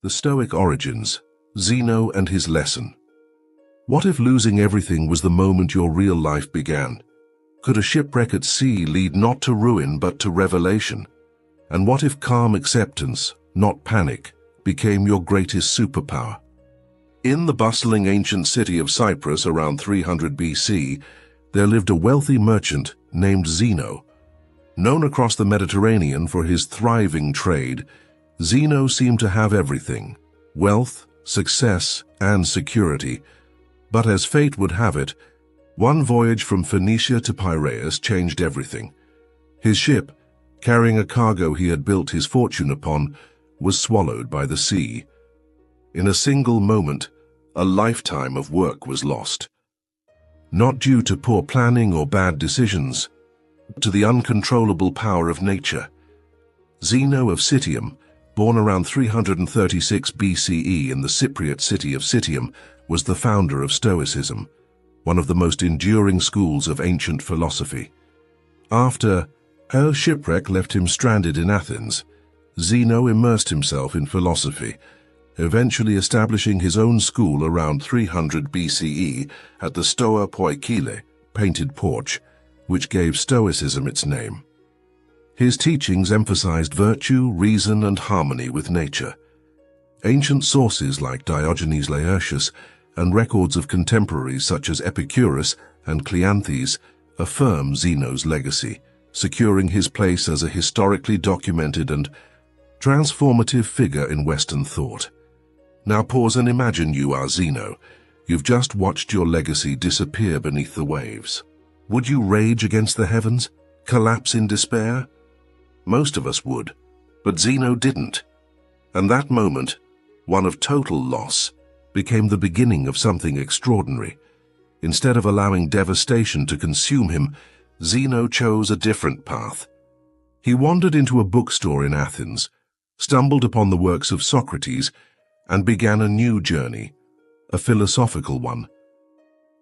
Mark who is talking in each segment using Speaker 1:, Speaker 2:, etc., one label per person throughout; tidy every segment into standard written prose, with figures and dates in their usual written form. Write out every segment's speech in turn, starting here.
Speaker 1: The Stoic Origins, Zeno and his lesson. What if losing everything was the moment your real life began? Could a shipwreck at sea lead not to ruin but to revelation? And what if calm acceptance, not panic, became your greatest superpower? In the bustling ancient city of Cyprus around 300 BC, there lived a wealthy merchant named Zeno. Known across the Mediterranean for his thriving trade, Zeno seemed to have everything: wealth, success, and security. But as fate would have it, one voyage from Phoenicia to Piraeus changed everything. His ship, carrying a cargo he had built his fortune upon, was swallowed by the sea. In a single moment, a lifetime of work was lost. Not due to poor planning or bad decisions, but to the uncontrollable power of nature. Zeno of Citium, born around 336 BCE in the Cypriot city of Citium, was the founder of Stoicism, one of the most enduring schools of ancient philosophy. After a shipwreck left him stranded in Athens, Zeno immersed himself in philosophy, eventually establishing his own school around 300 BCE at the Stoa Poikile, painted porch, which gave Stoicism its name. His teachings emphasized virtue, reason, and harmony with nature. Ancient sources like Diogenes Laertius and records of contemporaries such as Epicurus and Cleanthes affirm Zeno's legacy, securing his place as a historically documented and transformative figure in Western thought. Now pause and imagine you are Zeno. You've just watched your legacy disappear beneath the waves. Would you rage against the heavens? Collapse in despair? Most of us would, but Zeno didn't. And that moment, one of total loss, became the beginning of something extraordinary. Instead of allowing devastation to consume him, Zeno chose a different path. He wandered into a bookstore in Athens, stumbled upon the works of Socrates, and began a new journey, a philosophical one.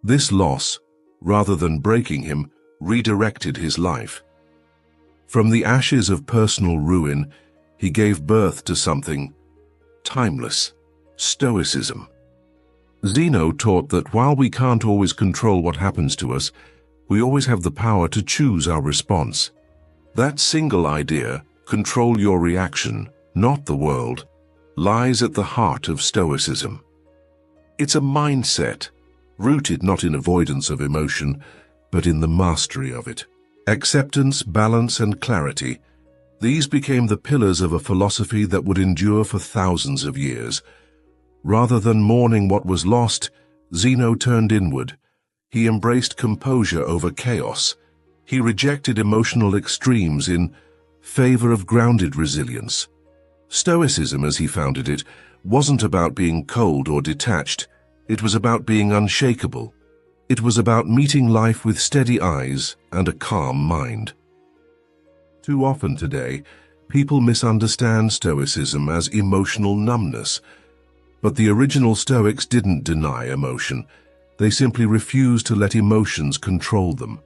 Speaker 1: This loss, rather than breaking him, redirected his life. From the ashes of personal ruin, he gave birth to something timeless: Stoicism. Zeno taught that while we can't always control what happens to us, we always have the power to choose our response. That single idea, control your reaction, not the world, lies at the heart of Stoicism. It's a mindset, rooted not in avoidance of emotion, but in the mastery of it. Acceptance, balance, and clarity, these became the pillars of a philosophy that would endure for thousands of years. Rather than mourning what was lost, Zeno turned inward. He embraced composure over chaos. He rejected emotional extremes in favor of grounded resilience. Stoicism, as he founded it, wasn't about being cold or detached. It was about being unshakable. It was about meeting life with steady eyes and a calm mind. Too often today, people misunderstand Stoicism as emotional numbness. But the original Stoics didn't deny emotion. They simply refused to let emotions control them.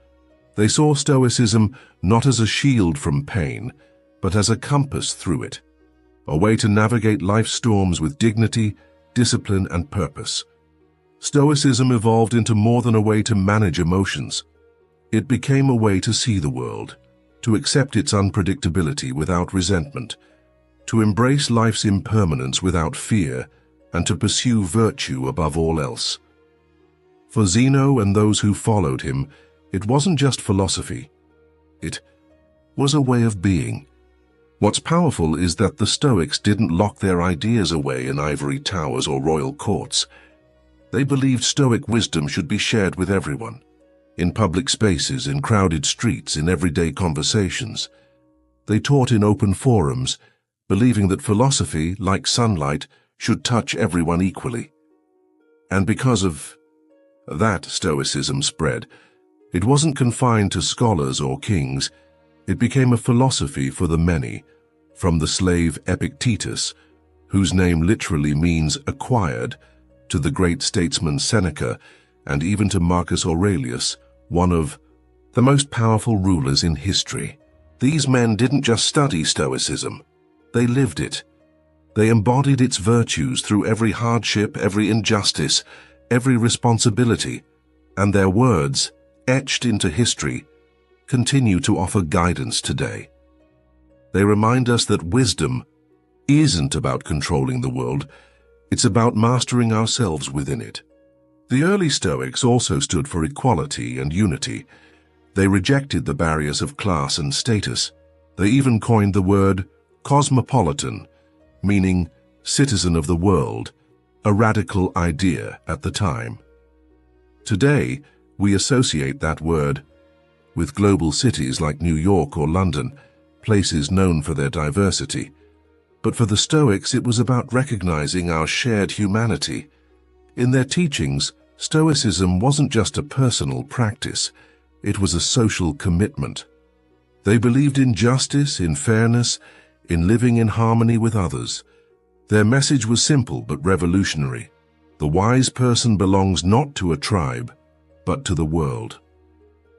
Speaker 1: They saw Stoicism not as a shield from pain, but as a compass through it, a way to navigate life's storms with dignity, discipline, and purpose. Stoicism evolved into more than a way to manage emotions. It became a way to see the world, to accept its unpredictability without resentment, to embrace life's impermanence without fear, and to pursue virtue above all else. For Zeno and those who followed him, it wasn't just philosophy. It was a way of being. What's powerful is that the Stoics didn't lock their ideas away in ivory towers or royal courts. They believed Stoic wisdom should be shared with everyone, in public spaces, in crowded streets, in everyday conversations. They taught in open forums, believing that philosophy, like sunlight, should touch everyone equally. And because of that, Stoicism spread. It wasn't confined to scholars or kings. It became a philosophy for the many, from the slave Epictetus, whose name literally means acquired, to the great statesman Seneca, and even to Marcus Aurelius, one of the most powerful rulers in history. These men didn't just study Stoicism, they lived it. They embodied its virtues through every hardship, every injustice, every responsibility, and their words, etched into history, continue to offer guidance today. They remind us that wisdom isn't about controlling the world, it's about mastering ourselves within it. The early Stoics also stood for equality and unity. They rejected the barriers of class and status. They even coined the word cosmopolitan, meaning citizen of the world, a radical idea at the time. Today, we associate that word with global cities like New York or London, places known for their diversity. But for the Stoics, it was about recognizing our shared humanity. In their teachings, Stoicism wasn't just a personal practice, it was a social commitment. They believed in justice, in fairness, in living in harmony with others. Their message was simple but revolutionary. The wise person belongs not to a tribe, but to the world.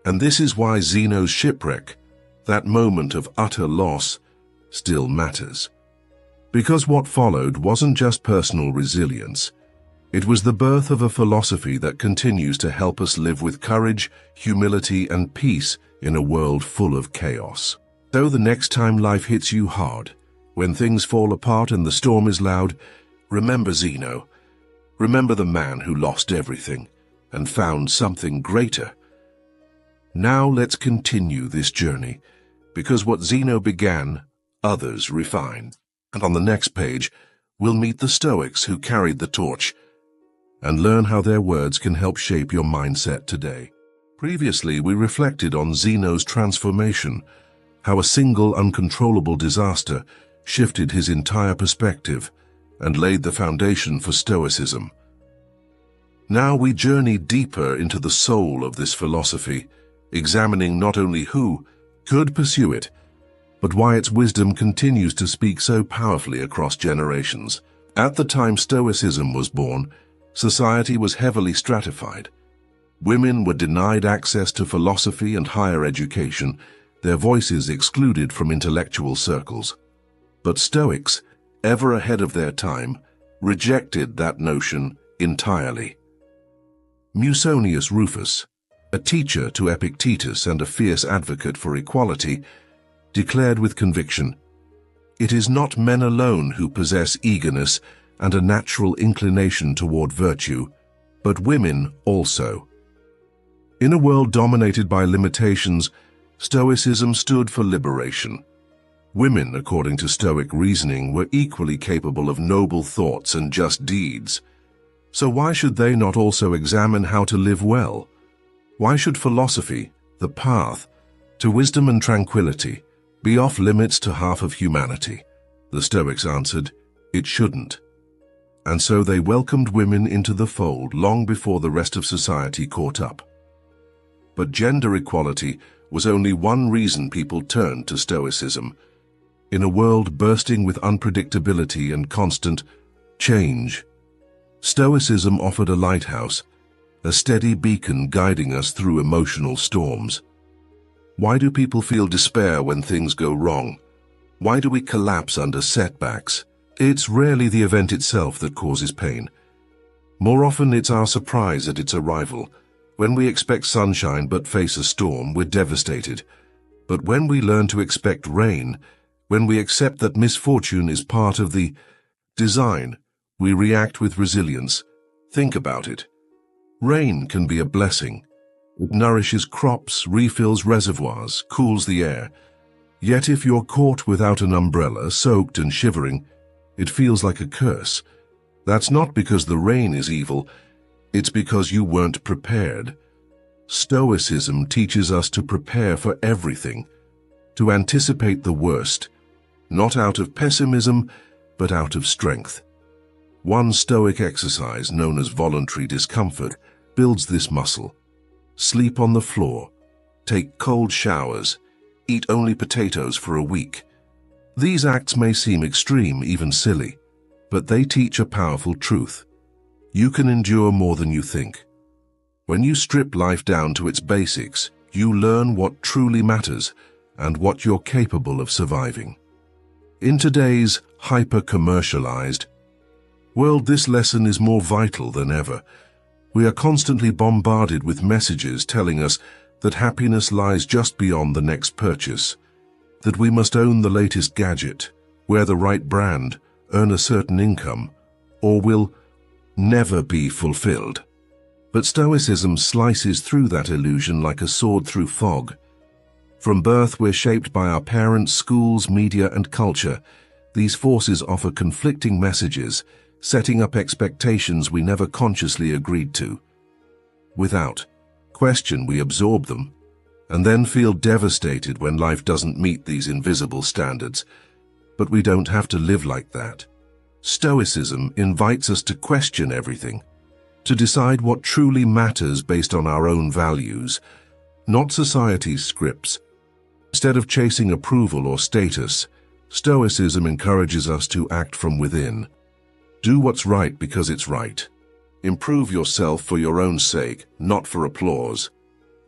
Speaker 1: And this is why Zeno's shipwreck, that moment of utter loss, still matters. Because what followed wasn't just personal resilience, it was the birth of a philosophy that continues to help us live with courage, humility, and peace in a world full of chaos. So the next time life hits you hard, when things fall apart and the storm is loud, remember Zeno. Remember the man who lost everything and found something greater. Now let's continue this journey, because what Zeno began, others refine. And on the next page, we'll meet the Stoics who carried the torch and learn how their words can help shape your mindset today. Previously, we reflected on Zeno's transformation, how a single uncontrollable disaster shifted his entire perspective and laid the foundation for Stoicism. Now we journey deeper into the soul of this philosophy, examining not only who could pursue it, but why its wisdom continues to speak so powerfully across generations. At the time Stoicism was born, society was heavily stratified. Women were denied access to philosophy and higher education, their voices excluded from intellectual circles. But Stoics, ever ahead of their time, rejected that notion entirely. Musonius Rufus, a teacher to Epictetus and a fierce advocate for equality, declared with conviction, "It is not men alone who possess eagerness and a natural inclination toward virtue, but women also." In a world dominated by limitations, Stoicism stood for liberation. Women, according to Stoic reasoning, were equally capable of noble thoughts and just deeds. So why should they not also examine how to live well? Why should philosophy, the path to wisdom and tranquility, be off limits to half of humanity? The Stoics answered, it shouldn't. And so they welcomed women into the fold long before the rest of society caught up. But gender equality was only one reason people turned to Stoicism. In a world bursting with unpredictability and constant change, Stoicism offered a lighthouse, a steady beacon guiding us through emotional storms. Why do people feel despair when things go wrong? Why do we collapse under setbacks? It's rarely the event itself that causes pain. More often it's our surprise at its arrival. When we expect sunshine but face a storm, we're devastated. But when we learn to expect rain, when we accept that misfortune is part of the design, we react with resilience. Think about it. Rain can be a blessing. It nourishes crops, refills reservoirs, cools the air. Yet if you're caught without an umbrella, soaked and shivering, it feels like a curse. That's not because the rain is evil, it's because you weren't prepared. Stoicism teaches us to prepare for everything, to anticipate the worst, not out of pessimism, but out of strength. One Stoic exercise, known as voluntary discomfort, builds this muscle. Sleep on the floor, take cold showers, eat only potatoes for a week. These acts may seem extreme, even silly, but they teach a powerful truth. You can endure more than you think. When you strip life down to its basics, you learn what truly matters and what you're capable of surviving. In today's hyper-commercialized world, this lesson is more vital than ever. We are constantly bombarded with messages telling us that happiness lies just beyond the next purchase, that we must own the latest gadget, wear the right brand, earn a certain income, or will never be fulfilled. But Stoicism slices through that illusion like a sword through fog. From birth, we're shaped by our parents, schools, media, and culture. These forces offer conflicting messages, setting up expectations we never consciously agreed to. Without question, we absorb them, and then feel devastated when life doesn't meet these invisible standards. But we don't have to live like that. Stoicism invites us to question everything, to decide what truly matters based on our own values, not society's scripts. Instead of chasing approval or status, Stoicism encourages us to act from within. Do what's right because it's right. Improve yourself for your own sake, not for applause.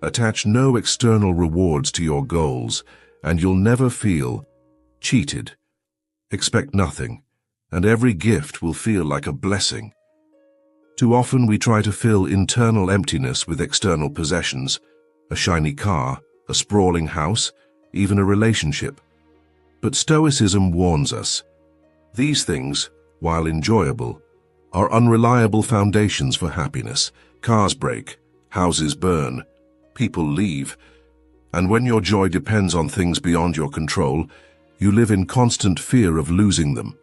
Speaker 1: Attach no external rewards to your goals, and you'll never feel cheated. Expect nothing, and every gift will feel like a blessing. Too often we try to fill internal emptiness with external possessions, a shiny car, a sprawling house, even a relationship. But Stoicism warns us, these things, while enjoyable, are unreliable foundations for happiness. Cars break, houses burn, people leave, and when your joy depends on things beyond your control, you live in constant fear of losing them.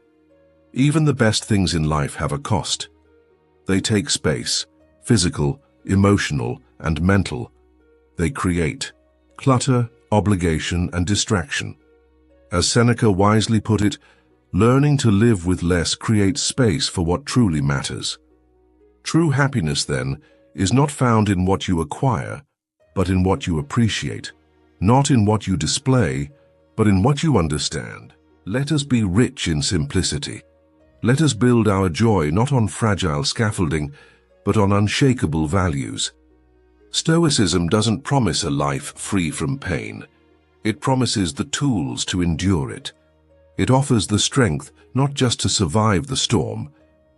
Speaker 1: Even the best things in life have a cost. They take space, physical, emotional, and mental. They create clutter, obligation, and distraction. As Seneca wisely put it, learning to live with less creates space for what truly matters. True happiness, then, is not found in what you acquire, but in what you appreciate, not in what you display, but in what you understand. Let us be rich in simplicity. Let us build our joy not on fragile scaffolding, but on unshakable values. Stoicism doesn't promise a life free from pain. It promises the tools to endure it. It offers the strength not just to survive the storm,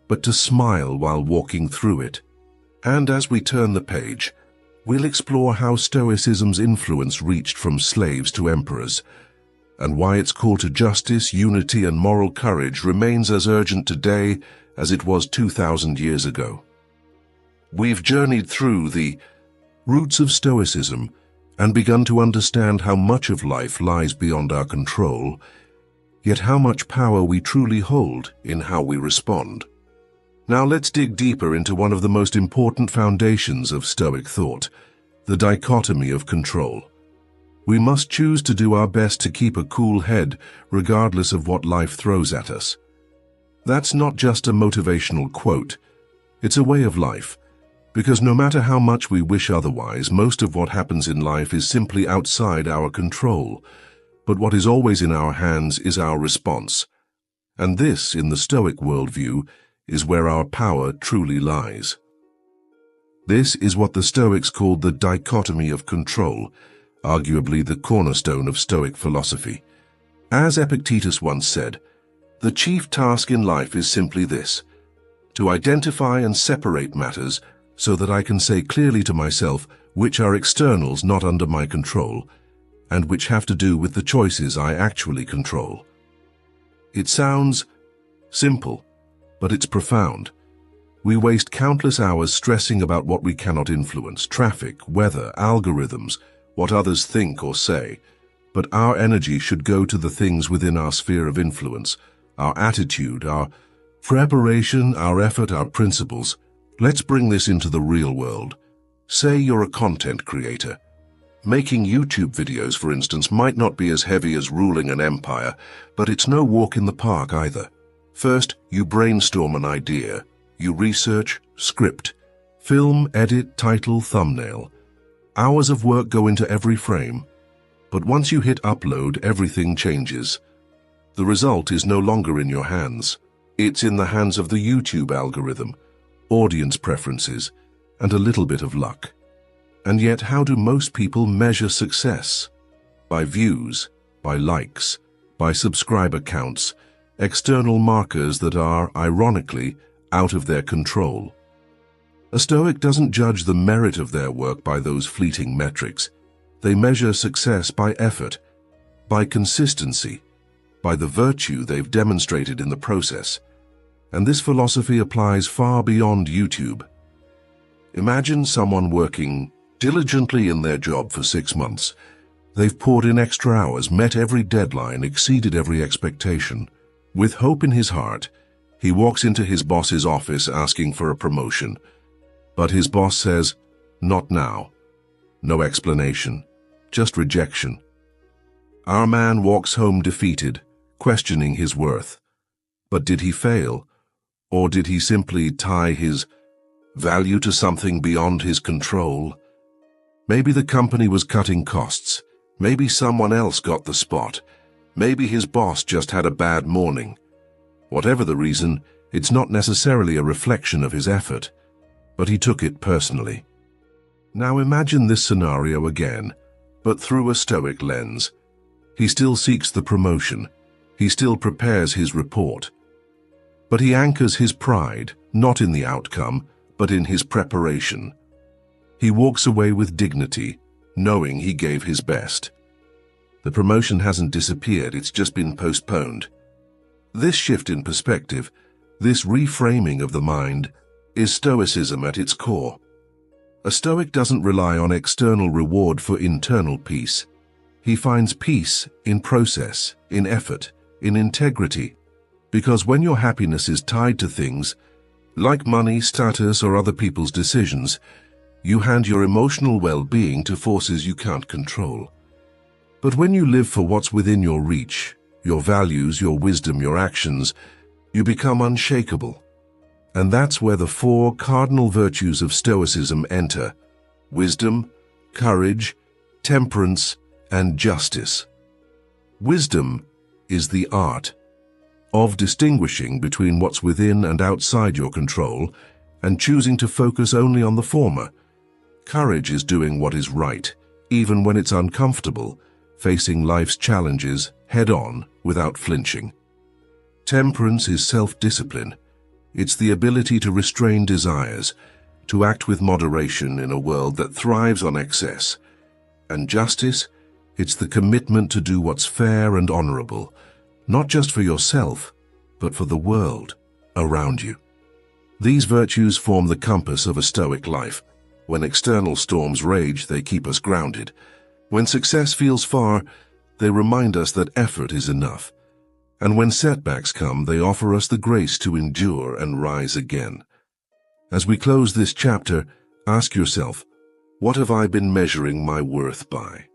Speaker 1: but to smile while walking through it. And as we turn the page, we'll explore how Stoicism's influence reached from slaves to emperors, and why its call to justice, unity, and moral courage remains as urgent today as it was 2,000 years ago. We've journeyed through the roots of Stoicism and begun to understand how much of life lies beyond our control, yet how much power we truly hold in how we respond. Now let's dig deeper into one of the most important foundations of Stoic thought, the dichotomy of control. We must choose to do our best to keep a cool head regardless of what life throws at us. That's not just a motivational quote, it's a way of life. Because no matter how much we wish otherwise, most of what happens in life is simply outside our control. But what is always in our hands is our response. And this, in the Stoic worldview, is where our power truly lies. This is what the Stoics called the dichotomy of control, arguably the cornerstone of Stoic philosophy. As Epictetus once said, the chief task in life is simply this: to identify and separate matters so that I can say clearly to myself which are externals not under my control, and which have to do with the choices I actually control. It sounds simple, but it's profound. We waste countless hours stressing about what we cannot influence: traffic, weather, algorithms, what others think or say. But our energy should go to the things within our sphere of influence, our attitude, our preparation, our effort, our principles. Let's bring this into the real world. Say you're a content creator. Making YouTube videos, for instance, might not be as heavy as ruling an empire, but it's no walk in the park either. First, you brainstorm an idea. You research, script, film, edit, title, thumbnail. Hours of work go into every frame. But once you hit upload, everything changes. The result is no longer in your hands. It's in the hands of the YouTube algorithm, audience preferences, and a little bit of luck. And yet, how do most people measure success? By views, by likes, by subscriber counts, external markers that are, ironically, out of their control. A Stoic doesn't judge the merit of their work by those fleeting metrics. They measure success by effort, by consistency, by the virtue they've demonstrated in the process. And this philosophy applies far beyond YouTube. Imagine someone working diligently in their job for 6 months. They've poured in extra hours, met every deadline, exceeded every expectation. With hope in his heart, he walks into his boss's office asking for a promotion. But his boss says, "Not now." No explanation, just rejection. Our man walks home defeated, questioning his worth. But did he fail? Or did he simply tie his value to something beyond his control? Maybe the company was cutting costs. Maybe someone else got the spot. Maybe his boss just had a bad morning. Whatever the reason, it's not necessarily a reflection of his effort, but he took it personally. Now imagine this scenario again, but through a Stoic lens. He still seeks the promotion. He still prepares his report. But he anchors his pride, not in the outcome, but in his preparation. He walks away with dignity, knowing he gave his best. The promotion hasn't disappeared, it's just been postponed. This shift in perspective, this reframing of the mind, is Stoicism at its core. A Stoic doesn't rely on external reward for internal peace. He finds peace in process, in effort, in integrity. Because when your happiness is tied to things, like money, status, or other people's decisions, you hand your emotional well-being to forces you can't control. But when you live for what's within your reach, your values, your wisdom, your actions, you become unshakable. And that's where the 4 cardinal virtues of Stoicism enter: wisdom, courage, temperance, and justice. Wisdom is the art of distinguishing between what's within and outside your control and choosing to focus only on the former. Courage is doing what is right, even when it's uncomfortable, facing life's challenges head-on without flinching. Temperance is self-discipline. It's the ability to restrain desires, to act with moderation in a world that thrives on excess. And justice, it's the commitment to do what's fair and honorable, not just for yourself, but for the world around you. These virtues form the compass of a Stoic life. When external storms rage, they keep us grounded. When success feels far, they remind us that effort is enough. And when setbacks come, they offer us the grace to endure and rise again. As we close this chapter, ask yourself, what have I been measuring my worth by?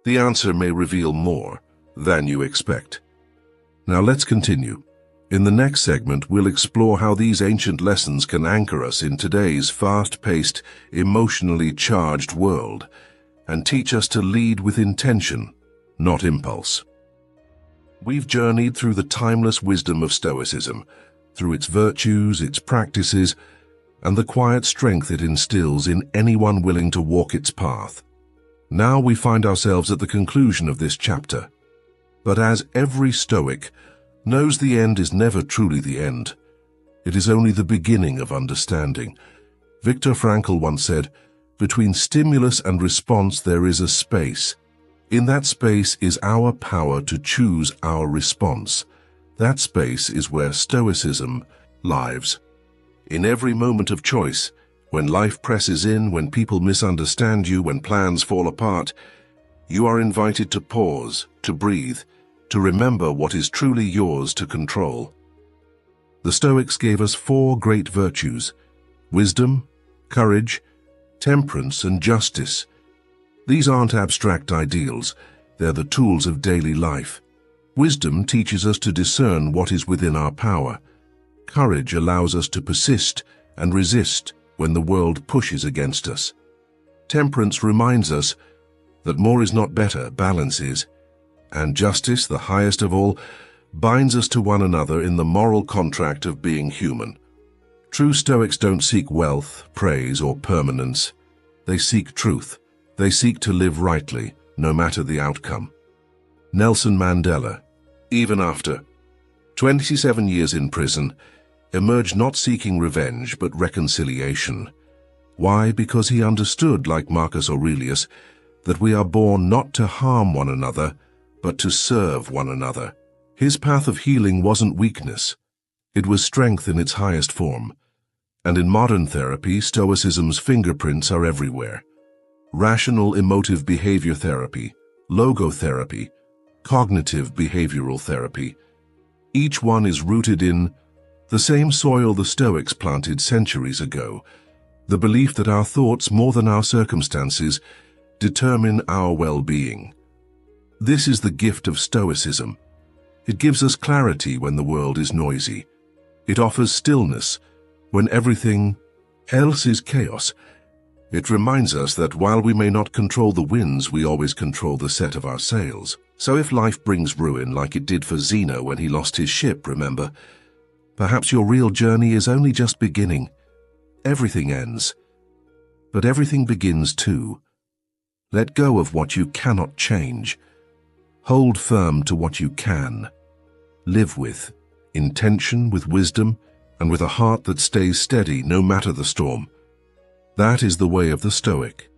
Speaker 1: The answer may reveal more than you expect. Now let's continue. In the next segment, we'll explore how these ancient lessons can anchor us in today's fast-paced, emotionally charged world and teach us to lead with intention, not impulse. We've journeyed through the timeless wisdom of Stoicism, through its virtues, its practices, and the quiet strength it instills in anyone willing to walk its path. Now we find ourselves at the conclusion of this chapter. But as every Stoic knows, the end is never truly the end. It is only the beginning of understanding. Viktor Frankl once said, "Between stimulus and response there is a space. In that space is our power to choose our response. That space is where Stoicism lives. In every moment of choice, when life presses in, when people misunderstand you, when plans fall apart, you are invited to pause, to breathe, to remember what is truly yours to control." The Stoics gave us 4 great virtues: wisdom, courage, temperance, and justice. These aren't abstract ideals, they're the tools of daily life. Wisdom teaches us to discern what is within our power. Courage allows us to persist and resist when the world pushes against us. Temperance reminds us that more is not better, balance is. And justice, the highest of all, binds us to one another in the moral contract of being human. True Stoics don't seek wealth, praise, or permanence. They seek truth. They seek to live rightly, no matter the outcome. Nelson Mandela, even after 27 years in prison, emerged not seeking revenge but reconciliation. Why? Because he understood, like Marcus Aurelius, that we are born not to harm one another, but to serve one another. His path of healing wasn't weakness. It was strength in its highest form. And in modern therapy, Stoicism's fingerprints are everywhere. Rational emotive behavior therapy, logotherapy, cognitive behavioral therapy. Each one is rooted in the same soil the Stoics planted centuries ago, the belief that our thoughts, more than our circumstances, determine our well-being. This is the gift of Stoicism. It gives us clarity when the world is noisy. It offers stillness when everything else is chaos. It reminds us that while we may not control the winds, we always control the set of our sails. So if life brings ruin like it did for Zeno when he lost his ship, remember, perhaps your real journey is only just beginning. Everything ends, but everything begins too. Let go of what you cannot change. Hold firm to what you can. Live with intention, with wisdom, and with a heart that stays steady no matter the storm. That is the way of the Stoic.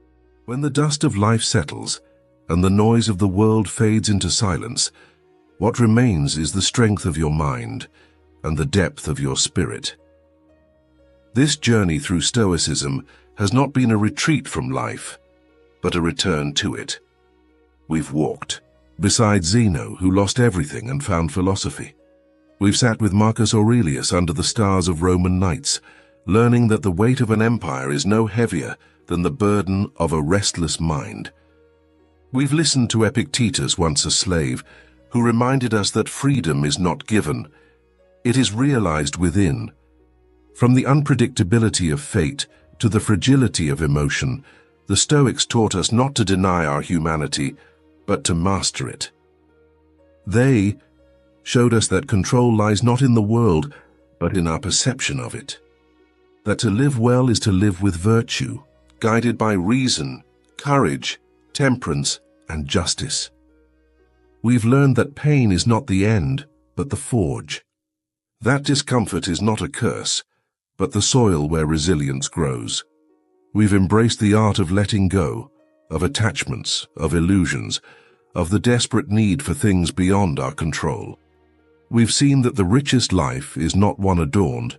Speaker 1: When the dust of life settles and the noise of the world fades into silence, what remains is the strength of your mind and the depth of your spirit. This journey through Stoicism has not been a retreat from life, but a return to it. We've walked beside Zeno, who lost everything and found philosophy. We've sat with Marcus Aurelius under the stars of Roman nights, learning that the weight of an empire is no heavier than the burden of a restless mind. We've listened to Epictetus, once a slave, who reminded us that freedom is not given, it is realized within. From the unpredictability of fate to the fragility of emotion, the Stoics taught us not to deny our humanity, but to master it. They showed us that control lies not in the world, but in our perception of it. That to live well is to live with virtue, guided by reason, courage, temperance, and justice. We've learned that pain is not the end, but the forge. That discomfort is not a curse, but the soil where resilience grows. We've embraced the art of letting go, of attachments, of illusions, of the desperate need for things beyond our control. We've seen that the richest life is not one adorned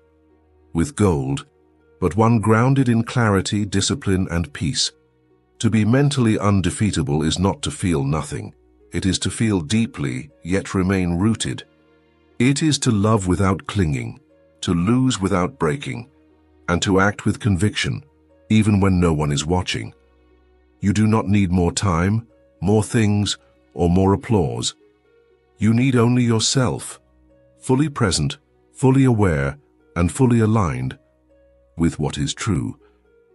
Speaker 1: with gold, but one grounded in clarity, discipline, and peace. To be mentally undefeatable is not to feel nothing. It is to feel deeply, yet remain rooted. It is to love without clinging, to lose without breaking, and to act with conviction, even when no one is watching. You do not need more time, more things, or more applause. You need only yourself, fully present, fully aware, and fully aligned with what is true.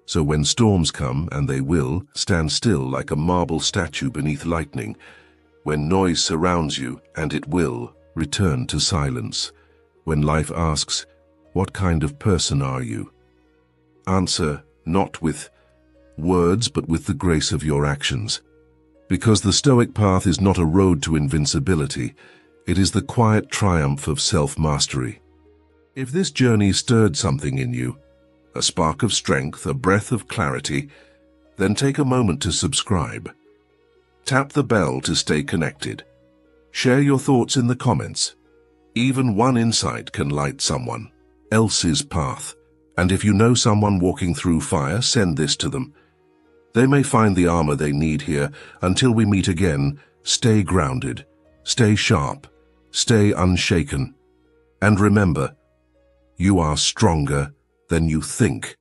Speaker 1: So when storms come, and they will, stand still like a marble statue beneath lightning. When noise surrounds you, and it will, return to silence. When life asks, what kind of person are you? Answer, not with words, but with the grace of your actions. Because the Stoic path is not a road to invincibility, it is the quiet triumph of self-mastery. If this journey stirred something in you, a spark of strength, a breath of clarity, then take a moment to subscribe. Tap the bell to stay connected. Share your thoughts in the comments. Even one insight can light someone else's path. And if you know someone walking through fire, send this to them. They may find the armor they need here. Until we meet again, stay grounded, stay sharp, stay unshaken. And remember, you are stronger than you think.